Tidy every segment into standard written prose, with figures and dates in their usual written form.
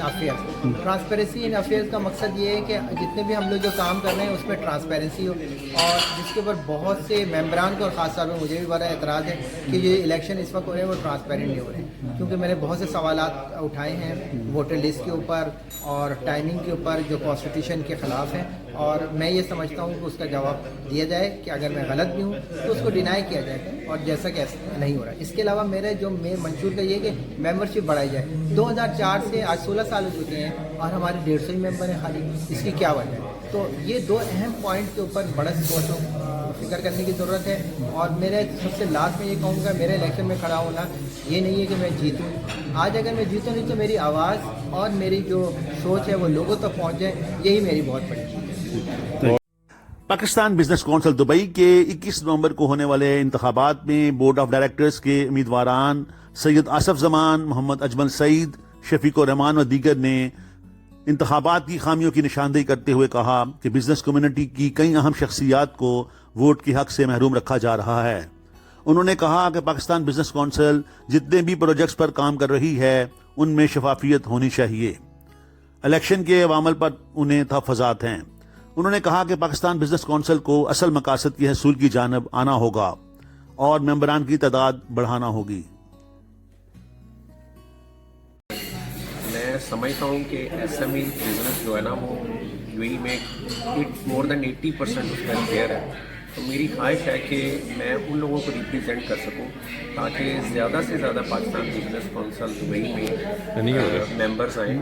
Affairs. Transparency ان affairs کا مقصد یہ ہے کہ جتنے بھی ہم لوگ جو کام کر رہے ہیں اس میں ٹرانسپیرنسی ہو, اور جس کے اوپر بہت سے ممبران کو اور خاص طور پہ مجھے بھی بڑا اعتراض ہے کہ یہ الیکشن اس وقت ہو رہے ہیں وہ ٹرانسپیرنٹ نہیں ہو رہے ہیں, کیونکہ میں نے بہت سے سوالات اٹھائے ہیں ووٹر لسٹ کے اوپر اور ٹائمنگ کے اوپر جو کانسٹیٹیوشن کے خلاف ہیں, اور میں یہ سمجھتا ہوں کہ اس کا جواب دیا جائے کہ اگر میں غلط بھی ہوں تو اس کو ڈینائی کیا جائے, اور جیسا کہ ایسا نہیں ہو رہا ہے. اس کے علاوہ میرے جو منشور کا یہ کہ ممبرشپ بڑھائی جائے. 2004 سے آج 16 سال ہو چکے ہیں اور ہمارے 150 ہی ممبر ہیں خالی, اس کی کیا وجہ ہے؟ تو یہ دو اہم پوائنٹ کے اوپر بڑا سوچ و فکر کرنے کی ضرورت ہے. اور میرے سب سے لاسٹ میں یہ کہوں گا, میرے الیکشن میں کھڑا ہونا یہ نہیں ہے کہ میں جیتوں. آج اگر میں جیتوں نہیں تو میری آواز اور میری جو سوچ ہے وہ لوگوں تک پہنچ جائے, یہی میری بہت بڑی چیز ہے. پاکستان بزنس کونسل دبئی کے 21 نومبر کو ہونے والے انتخابات میں بورڈ آف ڈائریکٹرز کے امیدواران سید آصف زمان, محمد اجمل سعید, شفیق الرحمان و دیگر نے انتخابات کی خامیوں کی نشاندہی کرتے ہوئے کہا کہ بزنس کمیونٹی کی کئی اہم شخصیات کو ووٹ کے حق سے محروم رکھا جا رہا ہے. انہوں نے کہا کہ پاکستان بزنس کونسل جتنے بھی پروجیکٹس پر کام کر رہی ہے ان میں شفافیت ہونی چاہیے. الیکشن کے عوامل پر انہیں تحفظات ہیں. انہوں نے کہا کہ پاکستان بزنس کونسل کو اصل مقاصد کے حصول کی جانب آنا ہوگا اور ممبران کی تعداد بڑھانا ہوگی. میں سمجھتا ہوں کہ ایس ایم ای بزنس جو ہے نا وہ یو اے میں مور دین 80% اس کا شیئر ہے. تو میری خواہش ہے کہ میں ان لوگوں کو ریپرزینٹ کر سکوں تاکہ زیادہ سے زیادہ پاکستان بزنس کونسل دبئی میں ممبرس آئیں,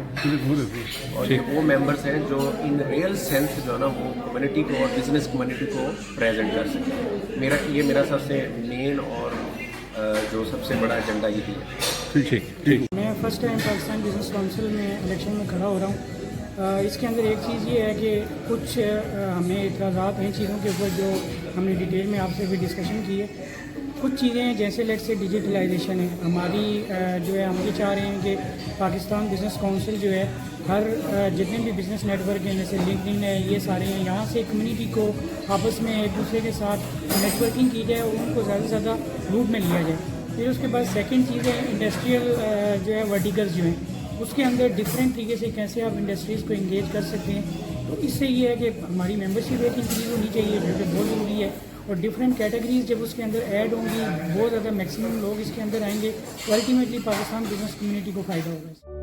اور یہ وہ ممبرس ہیں جو ان ریئل سینس جو ہے نا وہ کمیونٹی کو اور بزنس کمیونٹی کو پریزنٹ کر سکیں. میرا سب سے مین اور جو سب سے بڑا ایجنڈا یہی ہے. میں first time Pakistan business council میں الیکشن میں کھڑا ہو رہا ہوں. اس کے اندر ایک چیز یہ ہے کہ کچھ ہمیں اعتراضات ہیں چیزوں کے اوپر جو ہم نے ڈیٹیل میں آپ سے بھی ڈسکشن کی ہے. کچھ چیزیں ہیں جیسے لیٹ سے ڈیجیٹلائزیشن ہے ہماری جو ہے, ہم یہ چاہ رہے ہیں کہ پاکستان بزنس کونسل جو ہے ہر جتنے بھی بزنس نیٹ ورک ہیں جیسے لنکڈ ان ہے, یہ سارے ہیں, یہاں سے کمیونٹی کو آپس میں ایک دوسرے کے ساتھ نیٹ ورکنگ کی جائے اور ان کو زیادہ سے زیادہ روٹ میں لیا جائے. پھر اس کے بعد سیکنڈ چیز ہے انڈسٹریل جو ہے ورٹیکلز جو ہیں اس کے اندر ڈفرینٹ طریقے سے کیسے آپ انڈسٹریز کو انگیج کر سکتے ہیں. تو اس سے یہ ہے کہ ہماری ممبرشپ ایک انکریز ہونی چاہیے جو کہ بہت ضروری ہے, اور ڈفرینٹ کیٹیگریز جب اس کے اندر ایڈ ہوں گی بہت زیادہ میکسیمم لوگ اس کے اندر آئیں گے تو الٹیمیٹلی پاکستان بزنس کمیونٹی کو فائدہ ہوگا.